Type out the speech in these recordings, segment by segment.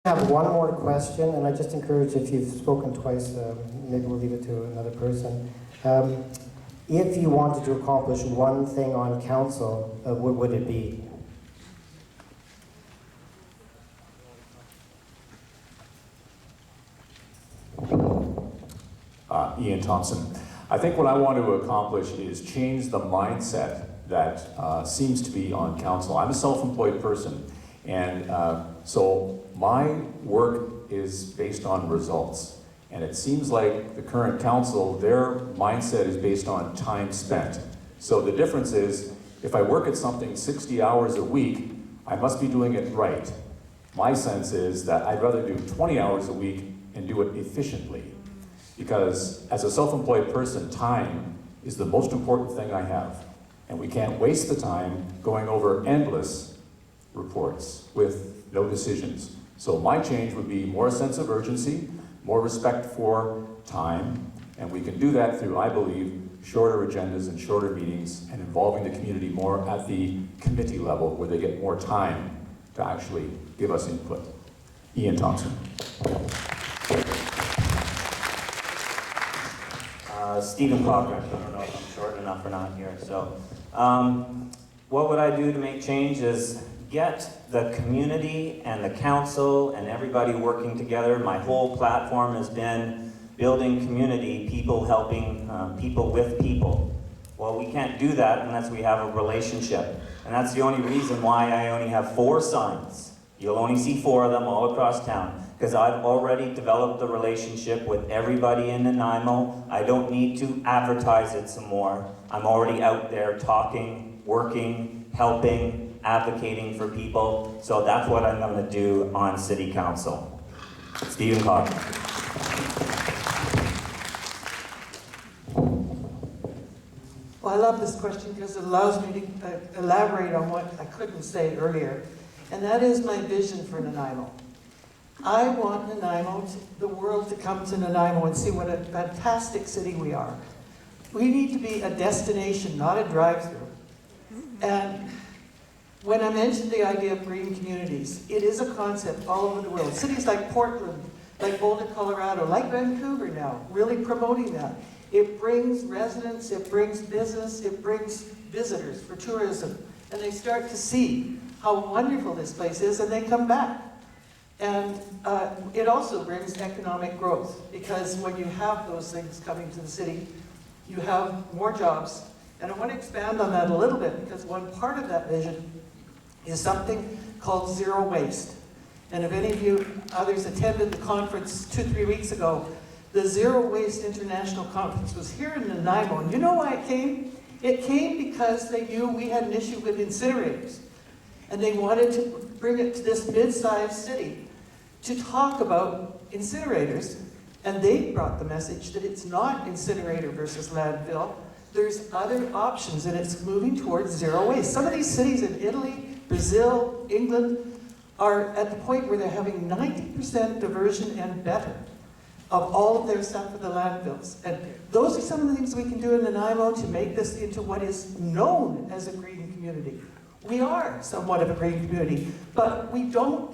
I have one more question, and I just encourage, if you've spoken twice, maybe we'll leave it to another person. If you wanted to accomplish one thing on council, what would it be? Ian Thompson. I think what I want to accomplish is change the mindset that seems to be on council. I'm a self-employed person, and so my work is based on results. And it seems like the current council, their mindset is based on time spent. So the difference is, if I work at something 60 hours a week, I must be doing it right. My sense is that I'd rather do 20 hours a week and do it efficiently. Because as a self-employed person, time is the most important thing I have. And we can't waste the time going over endless reports with no decisions. So my change would be more sense of urgency, more respect for time, and we can do that through, I believe, shorter agendas and shorter meetings and involving the community more at the committee level where they get more time to actually give us input. Ian Thompson. Stephen Cochran. I don't know if I'm short enough or not here. So what would I do to make change is get the community and the council and everybody working together. My whole platform has been building community, people helping people with people. Well, we can't do that unless we have a relationship. And that's the only reason why I only have 4 signs. You'll only see 4 of them all across town, because I've already developed a relationship with everybody in Nanaimo. I don't need to advertise it some more. I'm already out there talking, working, helping, advocating for people. So that's what I'm going to do on City Council. Stephen Cochran. Well, I love this question because it allows me to elaborate on what I couldn't say earlier. And that is my vision for Nanaimo. I want Nanaimo, the world to come to Nanaimo and see what a fantastic city we are. We need to be a destination, not a drive-through. And when I mentioned the idea of green communities, it is a concept all over the world. Cities like Portland, like Boulder, Colorado, like Vancouver now, really promoting that. It brings residents, it brings business, it brings visitors for tourism. And they start to see how wonderful this place is, and they come back. And it also brings economic growth, because when you have those things coming to the city, you have more jobs. And I want to expand on that a little bit, because one part of that vision is something called zero waste. And if any of you others attended the conference 2-3 weeks ago, the Zero Waste International Conference was here in Nanaimo. And you know why it came? It came because they knew we had an issue with incinerators. And they wanted to bring it to this mid-sized city to talk about incinerators. And they brought the message that it's not incinerator versus landfill. There's other options, and it's moving towards zero waste. Some of these cities in Italy, Brazil, England are at the point where they're having 90% diversion and better of all of their stuff in the landfills. And those are some of the things we can do in Nanaimo to make this into what is known as a green community. We are somewhat of a green community, but we don't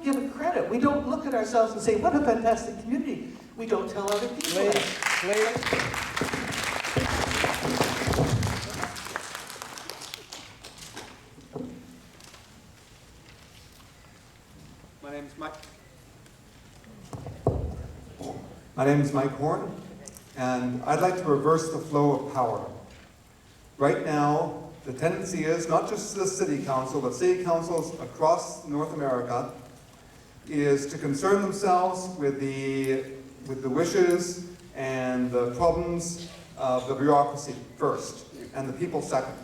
give it credit. We don't look at ourselves and say, what a fantastic community. We don't tell other people that. My name is Mike Horn, and I'd like to reverse the flow of power. Right now, the tendency is, not just the City Council, but City Councils across North America, is to concern themselves with the wishes and the problems of the bureaucracy first, and the people second.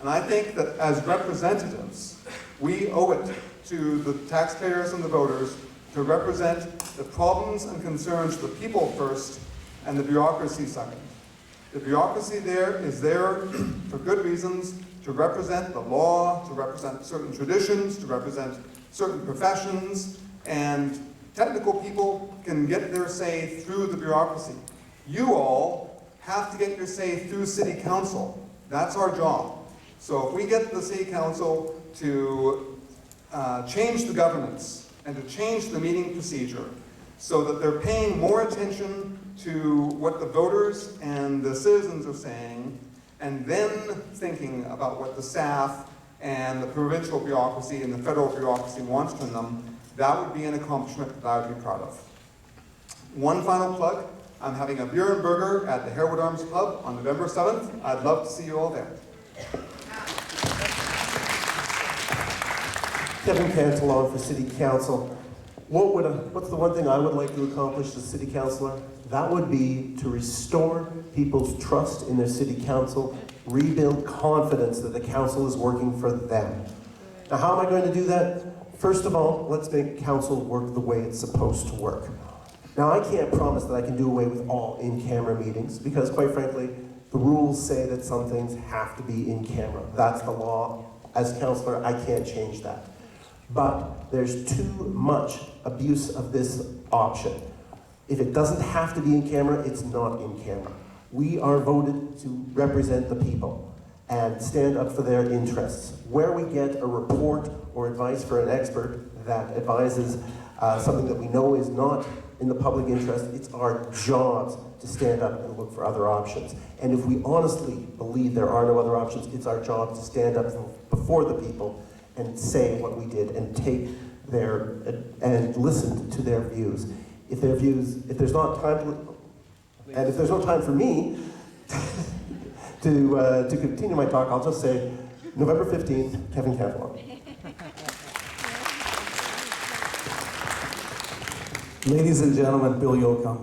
And I think that as representatives, we owe it to the taxpayers and the voters to represent the problems and concerns of the people first and the bureaucracy second. The bureaucracy there is there for good reasons, to represent the law, to represent certain traditions, to represent certain professions, and technical people can get their say through the bureaucracy. You all have to get your say through City Council. That's our job. So if we get the City Council to change the governance and to change the meeting procedure so that they're paying more attention to what the voters and the citizens are saying, and then thinking about what the staff and the provincial bureaucracy and the federal bureaucracy wants from them. That would be an accomplishment that I would be proud of. One final plug, I'm having a beer and burger at the Harewood Arms Club on November 7th. I'd love to see you all there. Kevin Cantalon for City Council. What's the one thing I would like to accomplish as City Councilor? That would be to restore people's trust in their City Council, rebuild confidence that the council is working for them. Now, how am I going to do that? First of all, let's make council work the way it's supposed to work. Now, I can't promise that I can do away with all in-camera meetings because, quite frankly, the rules say that some things have to be in camera. That's the law. As councillor, I can't change that. But there's too much abuse of this option. If it doesn't have to be in camera, it's not in camera. We are voted to represent the people and stand up for their interests. Where we get a report or advice for an expert that advises something that we know is not in the public interest, it's our jobs to stand up and look for other options. And if we honestly believe there are no other options, it's our job to stand up before the people and say what we did and take and listen to their views. If there's not time and if there's no time for me to continue my talk, I'll just say November 15th, Kevin Cantalon. Ladies and gentlemen, Bill Yocum.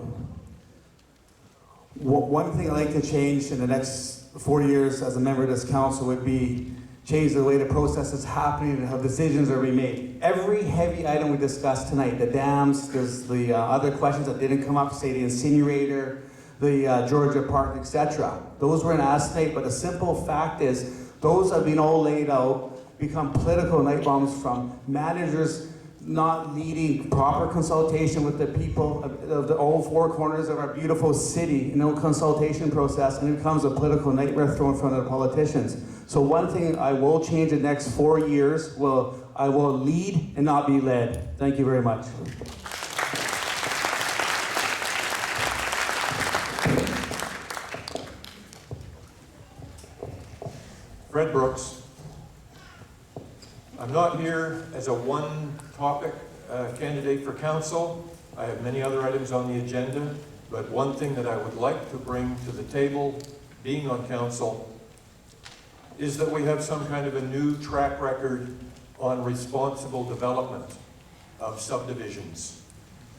One thing I'd like to change in the next 4 years as a member of this council would be change the way the process is happening and how decisions are being made. Every heavy item we discussed tonight, the dams, there's the other questions that didn't come up, say the incinerator, the Georgia Park, etc. Those weren't asked tonight, but the simple fact is those have been all laid out, become political night bombs from managers not leading proper consultation with the people of the all four corners of our beautiful city, no consultation process, and it becomes a political nightmare thrown in front of the politicians. So one thing I will change in the next 4 years, I will lead and not be led. Thank you very much. Fred Brooks. I'm not here as a one-topic candidate for council. I have many other items on the agenda, but one thing that I would like to bring to the table, being on council, is that we have some kind of a new track record on responsible development of subdivisions.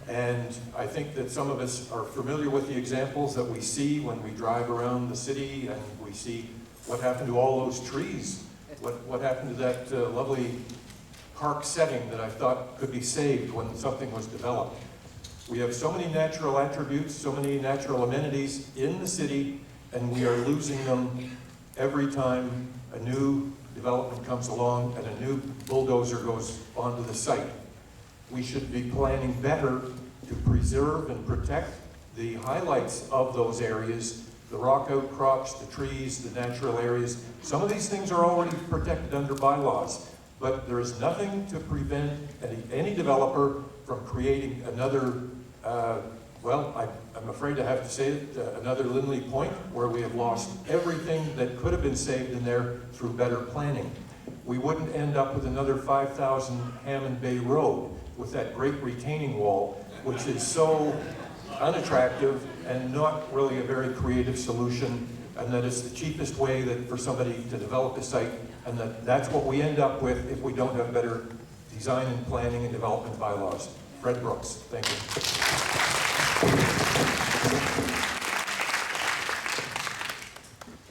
And I think that some of us are familiar with the examples that we see when we drive around the city and we see what happened to all those trees. What happened to that lovely park setting that I thought could be saved when something was developed. We have so many natural attributes, so many natural amenities in the city, and we are losing them every time a new development comes along and a new bulldozer goes onto the site. We should be planning better to preserve and protect the highlights of those areas, the rock outcrops, the trees, the natural areas. Some of these things are already protected under bylaws, but there is nothing to prevent any developer from creating another, I'm afraid to have to say it, another Lindley Point, where we have lost everything that could have been saved in there through better planning. We wouldn't end up with another 5,000 Hammond Bay Road with that great retaining wall, which is so unattractive and not really a very creative solution, and that it's the cheapest way for somebody to develop a site, and that's what we end up with if we don't have better design and planning and development bylaws. Fred Brooks, thank you.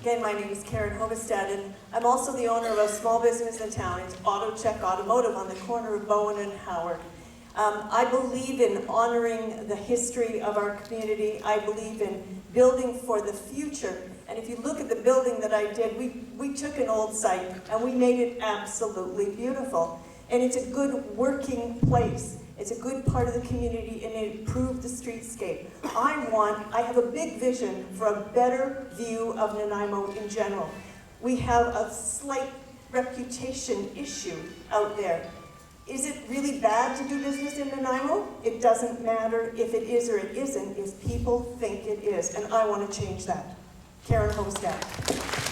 Again, my name is Karen Hovestad, and I'm also the owner of a small business in town. It's AutoCheck Automotive on the corner of Bowen and Howard. I believe in honoring the history of our community. I believe in building for the future. And if you look at the building that I did, we took an old site and we made it absolutely beautiful. And it's a good working place. It's a good part of the community, and it improved the streetscape. I have a big vision for a better view of Nanaimo in general. We have a slight reputation issue out there. Is it really bad to do business in Nanaimo? It doesn't matter if it is or it isn't, if people think it is, and I want to change that. Karen Hostad.